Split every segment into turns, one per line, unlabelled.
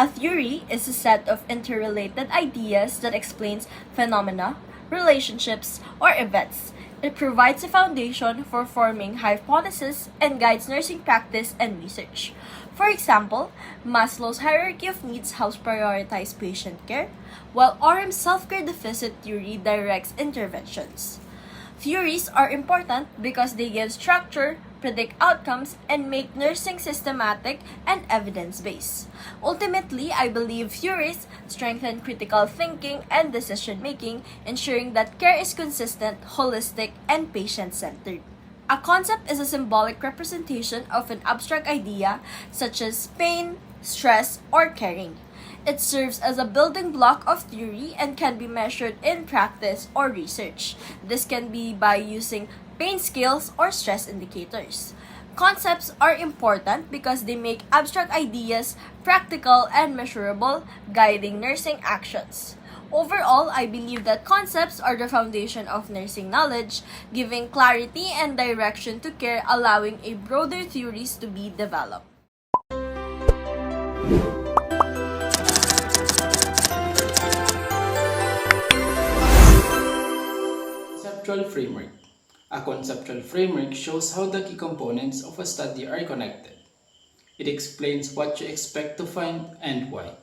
A theory is a set of interrelated ideas that explains phenomena, relationships, or events. It provides a foundation for forming hypotheses and guides nursing practice and research. For example, Maslow's hierarchy of needs helps prioritize patient care, while Orem's self-care deficit theory directs interventions. Theories are important because they give structure, predict outcomes, and make nursing systematic and evidence-based. Ultimately, I believe theories strengthen critical thinking and decision-making, ensuring that care is consistent, holistic, and patient-centered. A concept is a symbolic representation of an abstract idea such as pain, stress, or caring. It serves as a building block of theory and can be measured in practice or research. This can be by using pain scales or stress indicators. Concepts are important because they make abstract ideas practical and measurable, guiding nursing actions. Overall, I believe that concepts are the foundation of nursing knowledge, giving clarity and direction to care, allowing a broader theories to be developed.
Conceptual framework. A conceptual framework shows how the key components of a study are connected. It explains what you expect to find and why.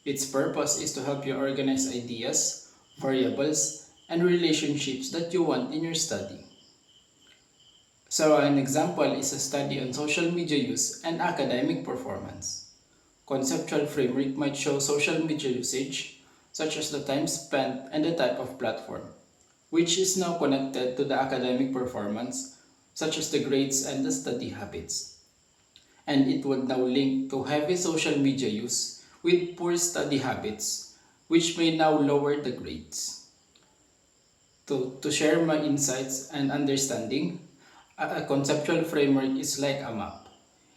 Its purpose is to help you organize ideas, variables, and relationships that you want in your study. So an example is a study on social media use and academic performance. Conceptual framework might show social media usage, such as the time spent and the type of platform, which is now connected to the academic performance, such as the grades and the study habits. And it would now link to heavy social media use with poor study habits, which may now lower the grades. To share my insights and understanding, a conceptual framework is like a map.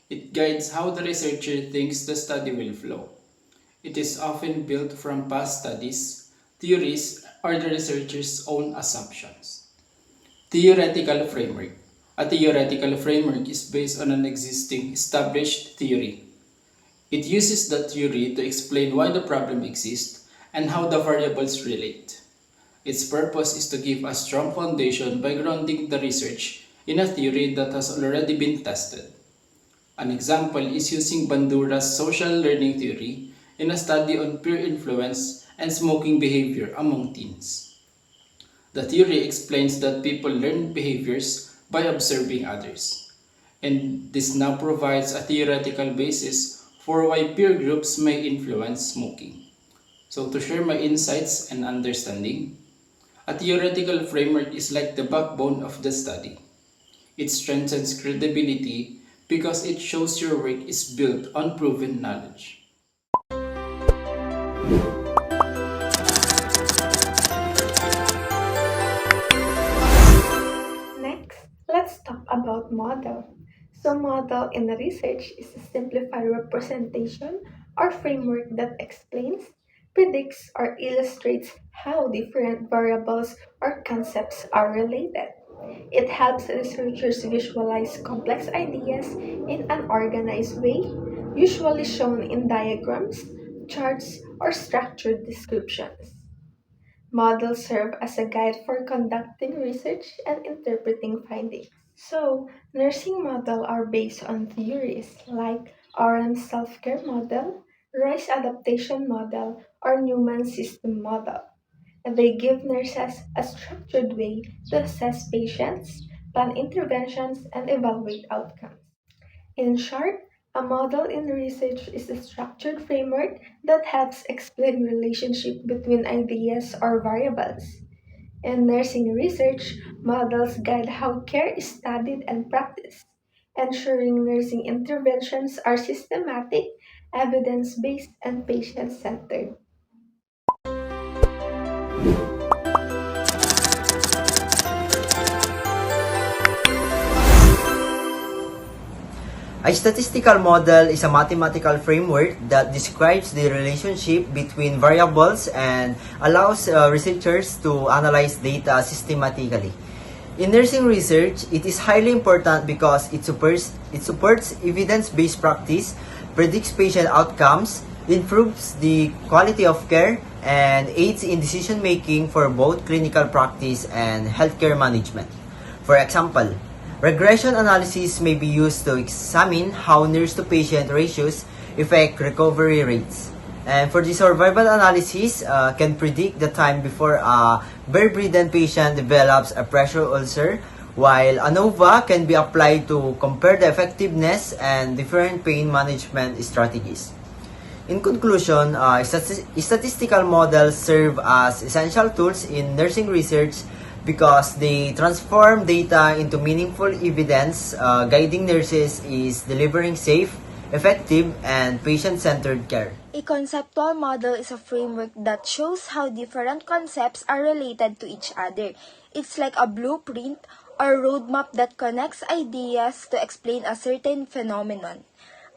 It guides how the researcher thinks the study will flow. It is often built from past studies, theories, or the researcher's own assumptions. Theoretical framework. A theoretical framework is based on an existing established theory. It uses that theory to explain why the problem exists and how the variables relate. Its purpose is to give a strong foundation by grounding the research in a theory that has already been tested. An example is using Bandura's social learning theory in a study on peer influence and smoking behavior among teens. The theory explains that people learn behaviors by observing others, and this now provides a theoretical basis for why peer groups may influence smoking. So to share my insights and understanding, a theoretical framework is like the backbone of the study. It strengthens credibility because it shows your work is built on proven knowledge.
Next, let's talk about model. So model in research is a simplified representation or framework that explains, predicts, or illustrates how different variables or concepts are related. It helps researchers visualize complex ideas in an organized way, usually shown in diagrams, charts, or structured descriptions. Models serve as a guide for conducting research and interpreting findings. So, nursing models are based on theories like Orem's self-care model, Roy's adaptation model, or Newman's system model. And they give nurses a structured way to assess patients, plan interventions, and evaluate outcomes. In short, a model in research is a structured framework that helps explain relationship between ideas or variables. In nursing research, models guide how care is studied and practiced, ensuring nursing interventions are systematic, evidence-based, and patient-centered.
A statistical model is a mathematical framework that describes the relationship between variables and allows researchers to analyze data systematically. In nursing research, it is highly important because it supports evidence-based practice, predicts patient outcomes, improves the quality of care, and aids in decision making for both clinical practice and healthcare management. For example, regression analysis may be used to examine how nurse-to-patient ratios affect recovery rates. And for the survival analysis, can predict the time before a bedridden patient develops a pressure ulcer, while ANOVA can be applied to compare the effectiveness and different pain management strategies. In conclusion, statistical models serve as essential tools in nursing research because they transform data into meaningful evidence, guiding nurses is delivering safe, effective, and patient-centered care.
A conceptual model is a framework that shows how different concepts are related to each other. It's like a blueprint or roadmap that connects ideas to explain a certain phenomenon.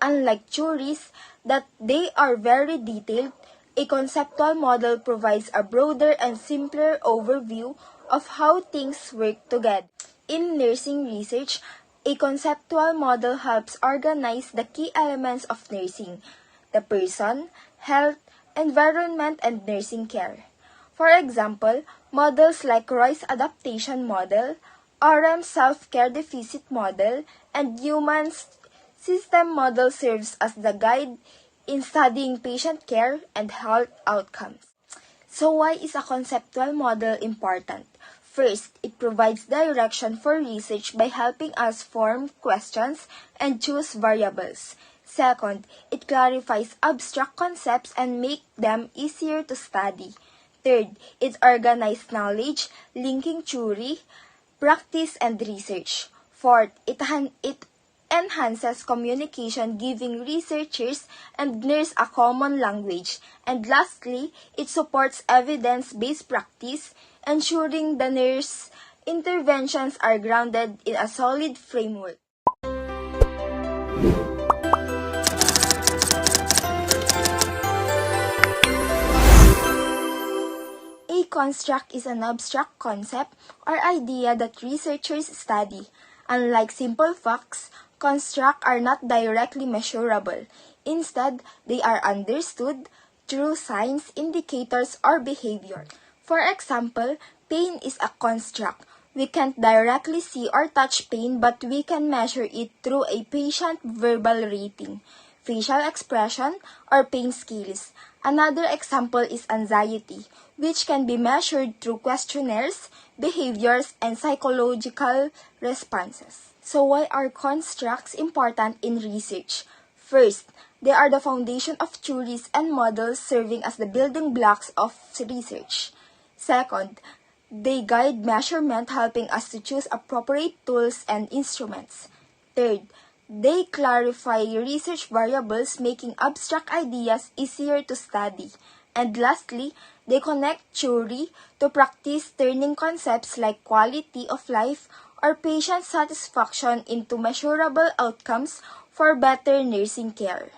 Unlike theories that they are very detailed, a conceptual model provides a broader and simpler overview of how things work together. In nursing research, a conceptual model helps organize the key elements of nursing: the person, health, environment, and nursing care. For example, models like Roy's adaptation model, RM's self-care deficit model, and Newman's system model serves as the guide in studying patient care and health outcomes. So why is a conceptual model important? First, it provides direction for research by helping us form questions and choose variables. Second, it clarifies abstract concepts and makes them easier to study. Third, it organizes knowledge, linking theory, practice, and research. Fourth, it enhances communication, giving researchers and nurses a common language. And lastly, it supports evidence-based practice, ensuring the nurse interventions are grounded in a solid framework. A construct is an abstract concept or idea that researchers study. Unlike simple facts, constructs are not directly measurable. Instead, they are understood through signs, indicators, or behavior. For example, pain is a construct. We can't directly see or touch pain, but we can measure it through a patient verbal rating, facial expression, or pain scales. Another example is anxiety, which can be measured through questionnaires, behaviors, and psychological responses. So why are constructs important in research? First, they are the foundation of theories and models serving as the building blocks of research. Second, they guide measurement, helping us to choose appropriate tools and instruments. Third, they clarify research variables, making abstract ideas easier to study. And lastly, they connect theory to practice, turning concepts like quality of life or patient satisfaction into measurable outcomes for better nursing care.